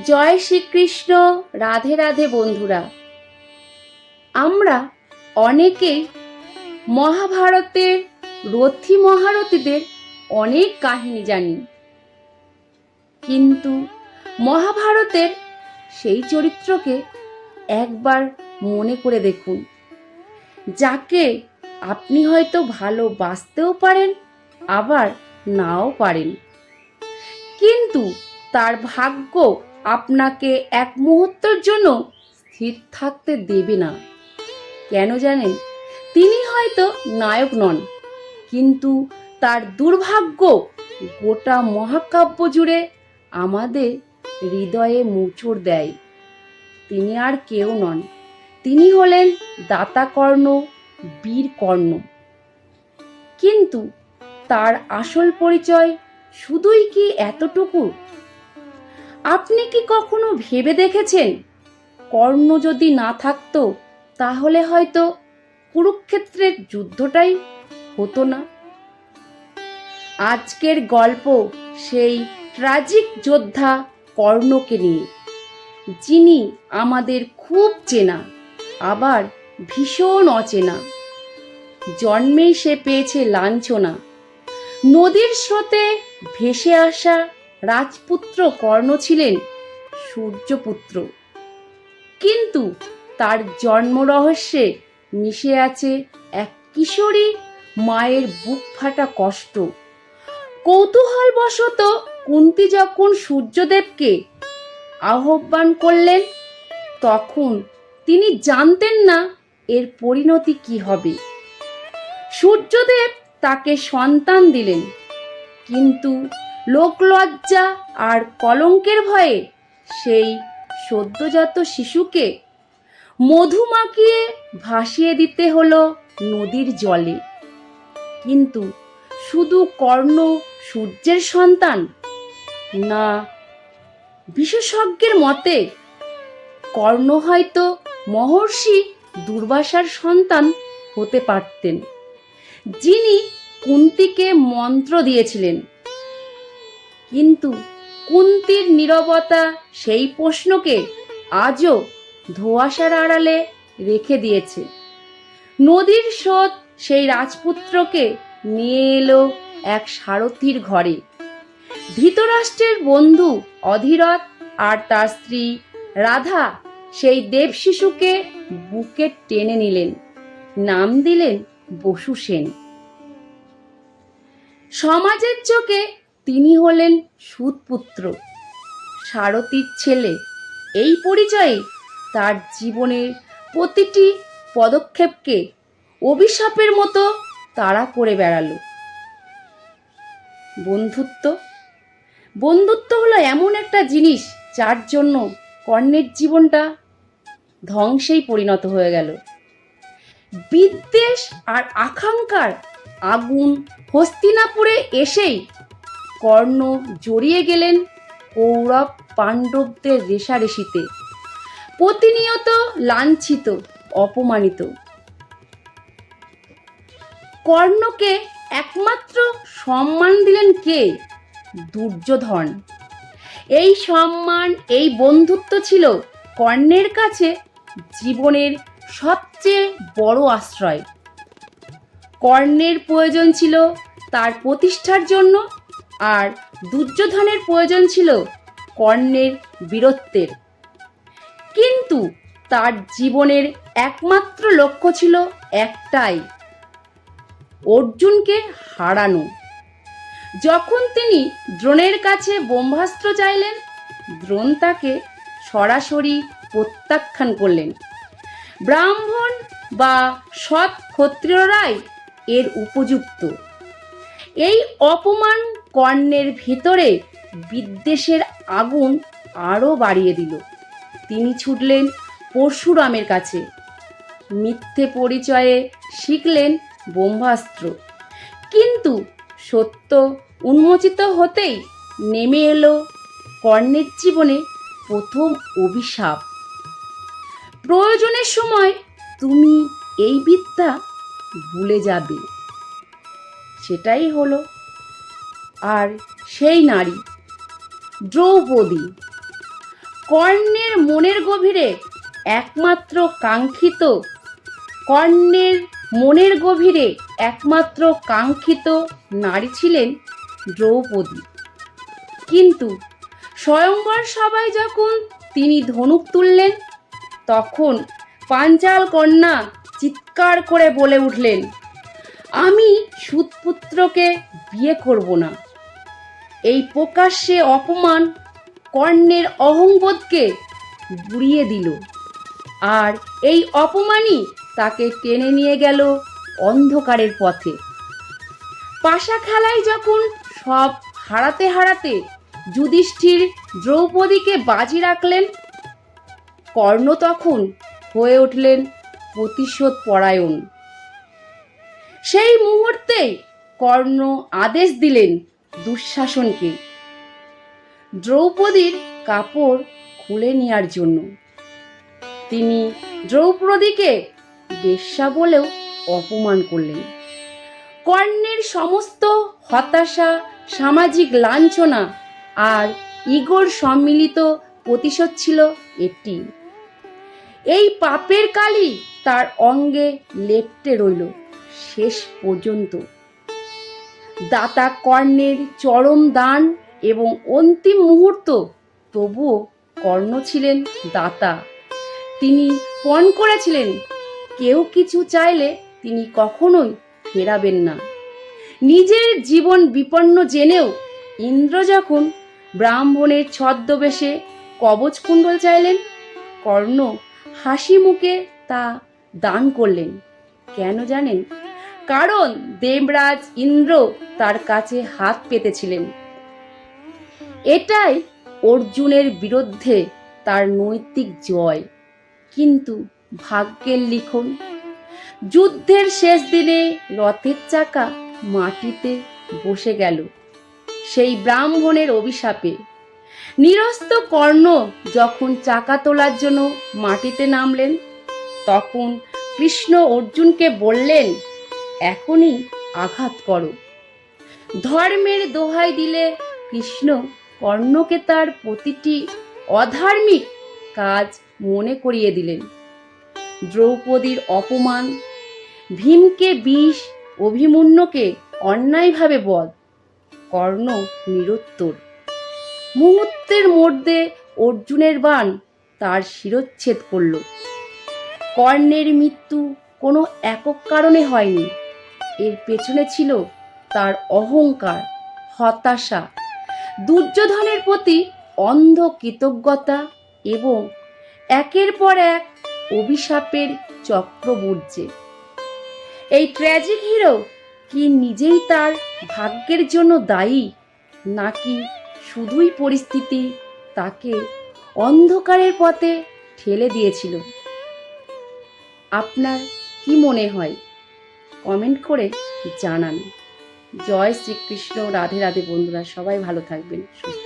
জয় শ্রীকৃষ্ণ। রাধে রাধে বন্ধুরা, আমরা অনেকেই মহাভারতের রথী মহারথীদের অনেক কাহিনী জানি, কিন্তু মহাভারতের সেই চরিত্রকে একবার মনে করে দেখুন, যাকে আপনি হয়তো ভালোবাসতেও পারেন, আবার নাও পারেন, কিন্তু তার ভাগ্য আপনাকে এক মুহূর্তের জন্য স্থির থাকতে দেবে না। কেন জানেন? তিনি হয়তো নায়ক নন, কিন্তু তার দুর্ভাগ্য গোটা মহাকাব্য জুড়ে আমাদের হৃদয়ে মোচড় দেয়। তিনি আর কেউ নন, তিনি হলেন দাতা কর্ণ, বীর কর্ণ। কিন্তু তার আসল পরিচয় শুধুই কি এতটুকু? আপনি কি কখনো ভেবে দেখেছেন, কর্ণ যদি না থাকতো তাহলে হয়তো কুরুক্ষেত্রের যুদ্ধটাই হতো না। আজকের গল্প সেই ট্র্যাজিক যোদ্ধা কর্ণকে নিয়ে, যিনি আমাদের খুব চেনা, আবার ভীষণ অচেনা। জন্মেই সে পেয়েছে লাঞ্ছনা। নদীর স্রোতে ভেসে আসা রাজপুত্র কর্ণ ছিলেন সূর্যপুত্র, কিন্তু তার জন্ম রহস্যে মিশে আছে এক কিশোরী মায়ের বুক ফাটা কষ্ট। কৌতূহলবশত কুন্তী যখন সূর্যদেবকে আহ্বান করলেন, তখন তিনি জানতেন না এর পরিণতি কি হবে। সূর্যদেব তাকে সন্তান দিলেন, কিন্তু লোকলজ্জা আর কলঙ্কের ভয়ে সেই সদ্যজাত শিশুকে মধু মাখিয়ে ভাসিয়ে দিতে হলো নদীর জলে। কিন্তু শুধু কর্ণ সূর্যের সন্তান না, বিশেষজ্ঞের মতে কর্ণ হয়তো মহর্ষি দুর্বাসার সন্তান হতে পারতেন, যিনি কুন্তীকে মন্ত্র দিয়েছিলেন। কিন্তু কুন্তীর নীরবতা সেই প্রশ্নকে আজও ধোঁয়াশার আড়ালে রেখে দিয়েছে। নদীর স্রোত সেই রাজপুত্রকে নিয়ে এলো এক সারথীর ঘরে। ধৃতরাষ্ট্রের বন্ধু অধিরথ আর তার স্ত্রী রাধা সেই দেব শিশুকে বুকে টেনে নিলেন, নাম দিলেন বসু সেন। সমাজের চোখে তিনি হলেন সুতপুত্র, সারথীর ছেলে। এই পরিচয়ে তার জীবনের প্রতিটি পদক্ষেপকে অভিশাপের মতো তাড়া করে বেড়ালো। বন্ধুত্ব হলো এমন একটা জিনিস যার জন্য কর্ণের জীবনটা ধ্বংসেই পরিণত হয়ে গেল। বিদ্বেষ আর আকাঙ্ক্ষার আগুন হস্তিনাপুরে এসেই কর্ণ জড়িয়ে গেলেন কৌরব পাণ্ডবদের রেষারেষিতে, প্রতিনিয়ত লাঞ্ছিত, অপমানিত। কর্ণকে একমাত্র সম্মান দিলেন কে? দুর্যোধন। এই সম্মান, এই বন্ধুত্ব ছিল কর্ণের কাছে জীবনের সবচেয়ে বড় আশ্রয়। কর্ণের প্রয়োজন ছিল তার প্রতিষ্ঠার জন্য, আর দুর্যোধনের প্রয়োজন ছিল কর্ণের বীরত্বের। কিন্তু তার জীবনের একমাত্র লক্ষ্য ছিল একটাই, অর্জুনকে হারানো। যখন তিনি দ্রোণের কাছে ব্রহ্মাস্ত্র চাইলেন, দ্রোণ তাকে সরাসরি প্রত্যাখ্যান করলেন। ব্রাহ্মণ বা সৎ ক্ষত্রিয়রাই এর উপযুক্ত। এই অপমান কর্ণের ভিতরে বিদ্বেষের আগুন আরও বাড়িয়ে দিল। তিনি ছুটলেন পরশুরামের কাছে, মিথ্যে পরিচয়ে শিখলেন ব্রহ্মাস্ত্র। কিন্তু সত্য উন্মোচিত হতেই নেমে এলো কর্ণের জীবনে প্রথম অভিশাপ। প্রয়োজনের সময় তুমি এই বিদ্যা ভুলে যাবে। সেটাই হলো। আর সেই নারী দ্রৌপদী। কর্ণের মনের গভীরে একমাত্র কাঙ্ক্ষিত কর্ণের মনের গভীরে একমাত্র কাঙ্ক্ষিত নারী ছিলেন দ্রৌপদী। কিন্তু স্বয়ংবর সভায় যখন তিনি ধনুক তুললেন, তখন পাঞ্চাল কন্যা চিৎকার করে বলে উঠলেন, আমি সুতপুত্রকে বিয়ে করব না। এই প্রকাশ্যে অপমান কর্ণের অহংবোধকে বুড়িয়ে দিল, আর এই অপমানই তাকে টেনে নিয়ে গেল অন্ধকারের পথে। পাশা খেলায় যখন সব হারাতে হারাতে যুধিষ্ঠির দ্রৌপদীকে বাজি রাখলেন, কর্ণ তখন হয়ে উঠলেন প্রতিশোধ পরায়ণ। সেই মুহূর্তেই কর্ণ আদেশ দিলেন দুঃশাসনকে দ্রৌপদীর কাপড় খুলে নেওয়ার জন্য। তিনি দ্রৌপদীকে বেশ্যা বলেও অপমান করলেন। কর্ণের সমস্ত হতাশা, সামাজিক লাঞ্ছনা আর ইগোর সম্মিলিত প্রতিশোধ ছিল এটি। এই পাপের কালি তার অঙ্গে লেপ্টে রইল শেষ পর্যন্ত। দাতা কর্ণের চরম দান এবং অন্তিম মুহূর্ত, তবুও কর্ণ ছিলেন দাতা। তিনি পণ করেছিলেন, কেউ কিছু চাইলে তিনি কখনোই ফেরাবেন না। নিজের জীবন বিপন্ন জেনেও ইন্দ্র যখন ব্রাহ্মণের ছদ্মবেশে কবচকুণ্ডল চাইলেন, কর্ণ হাসি মুখে তা দান করলেন। কেন জানেন? কারণ দেবরাজ ইন্দ্র তার কাছে হাত পেতেছিলেন। এটাই অর্জুনের বিরুদ্ধে তার নৈতিক জয়। কিন্তু ভাগ্যের লিখন, যুদ্ধের শেষ দিনে রথের চাকা মাটিতে বসে গেল সেই ব্রাহ্মণের অভিশাপে। নিরস্ত কর্ণ যখন চাকা তোলার জন্য মাটিতে নামলেন, তখন কৃষ্ণ অর্জুনকে বললেন, এখনই আঘাত করো। ধর্মের দোহাই দিলে কৃষ্ণ কর্ণকে তার প্রতিটি অধার্মিক কাজ মনে করিয়ে দিলেন। দ্রৌপদীর অপমান, ভীমকে বিষ, অভিমন্যুকে অন্যায়ভাবে বধ, কর্ণ নিরুত্তর। মুহূর্তের মধ্যে অর্জুনের বাণ তার শিরচ্ছেদ করল। কর্ণের মৃত্যু কোনো একক কারণে হয়নি। এর পেছনে ছিল তার অহংকার, হতাশা, দুর্যোধনের প্রতি অন্ধ কৃতজ্ঞতা এবং একের পর এক অভিশাপের চক্রবর্জে। এই ট্র্যাজিক হিরো কি নিজেই তার ভাগ্যের জন্য দায়ী, নাকি শুধুই পরিস্থিতি তাকে অন্ধকারের পথে ঠেলে দিয়েছিল? আপনার কি মনে হয়? কমেন্ট করে জানান। জয় শ্রীকৃষ্ণ। রাধে রাধে বন্ধুরা, সবাই ভালো থাকবেন, সুস্থ